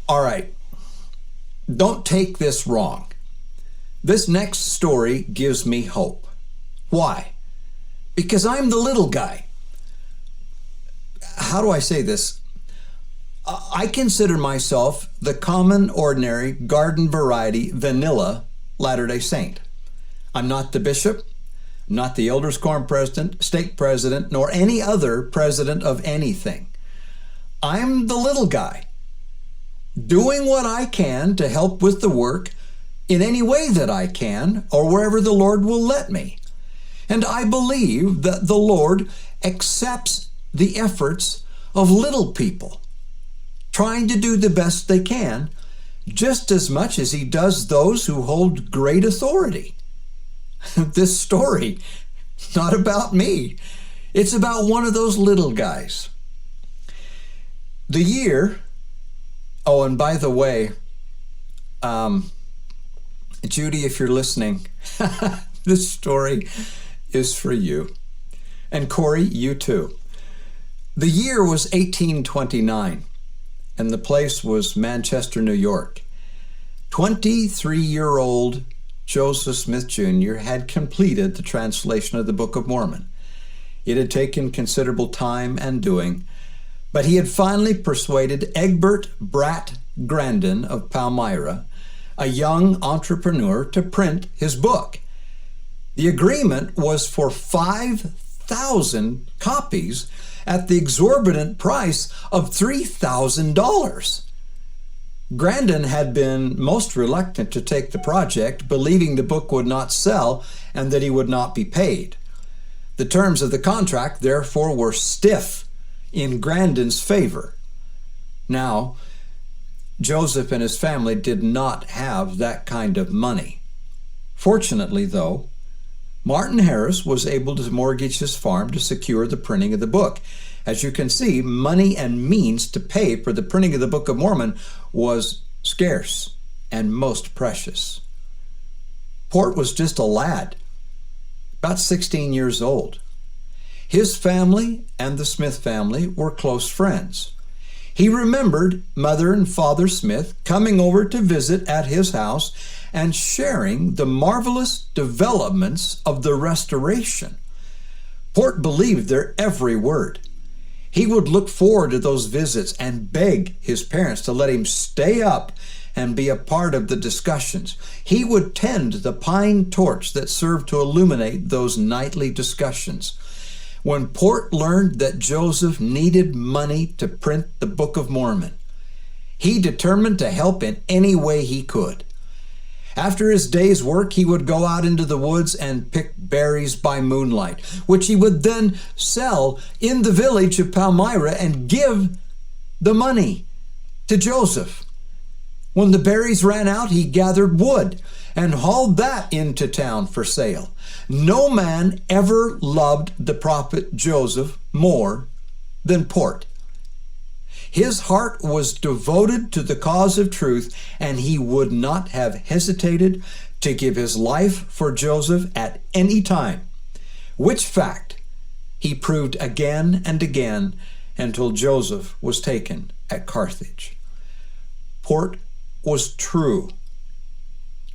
All right, don't take this wrong. This next story gives me hope. Why? Because I'm the little guy. How do I say this? I consider myself the common, ordinary, garden variety, vanilla Latter-day Saint. I'm not the bishop, not the elders quorum president, stake president, nor any other president of anything. I'm the little guy, doing what I can to help with the work in any way that I can, or wherever the Lord will let me. And I believe that the Lord accepts the efforts of little people, trying to do the best they can, just as much as he does those who hold great authority. This story, not about me. It's about one of those little guys. The year, oh, and by the way, Judy, if you're listening, this story is for you. And Corey, you too. The year was 1829, and the place was Manchester, New York. 23-year-old Joseph Smith Jr. had completed the translation of the Book of Mormon. It had taken considerable time and doing, but he had finally persuaded Egbert Bratt Grandin of Palmyra, a young entrepreneur, to print his book. The agreement was for 5,000 copies at the exorbitant price of $3,000. Grandin had been most reluctant to take the project, believing the book would not sell and that he would not be paid. The terms of the contract, therefore, were stiff in Grandin's favor. Now, Joseph and his family did not have that kind of money. Fortunately, though, Martin Harris was able to mortgage his farm to secure the printing of the book. As you can see, money and means to pay for the printing of the Book of Mormon was scarce and most precious. Port was just a lad, about 16 years old. His family and the Smith family were close friends. He remembered Mother and Father Smith coming over to visit at his house and sharing the marvelous developments of the restoration. Port believed their every word. He would look forward to those visits and beg his parents to let him stay up and be a part of the discussions. He would tend the pine torch that served to illuminate those nightly discussions. When Port learned that Joseph needed money to print the Book of Mormon, he determined to help in any way he could. After his day's work, he would go out into the woods and pick berries by moonlight, which he would then sell in the village of Palmyra and give the money to Joseph. When the berries ran out, he gathered wood and hauled that into town for sale. No man ever loved the prophet Joseph more than Port. His heart was devoted to the cause of truth, and he would not have hesitated to give his life for Joseph at any time, which fact he proved again and again until Joseph was taken at Carthage. Port was true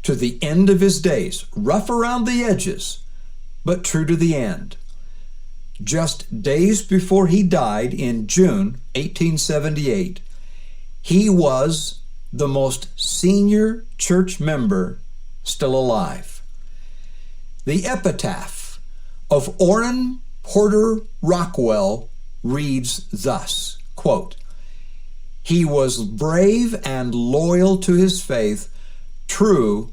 to the end of his days, rough around the edges, but true to the end. Just days before he died in June 1878, he was the most senior church member still alive. The epitaph of Orrin Porter Rockwell reads thus, quote, "He was brave and loyal to his faith, true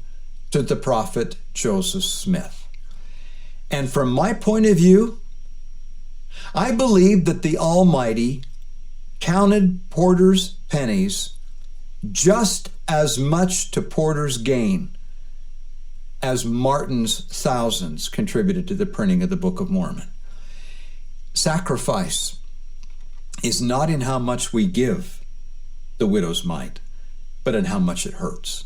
to the prophet Joseph Smith." And from my point of view, I believe that the Almighty counted Porter's pennies just as much to Porter's gain as Martin's thousands contributed to the printing of the Book of Mormon. Sacrifice is not in how much we give the widow's mite, but in how much it hurts.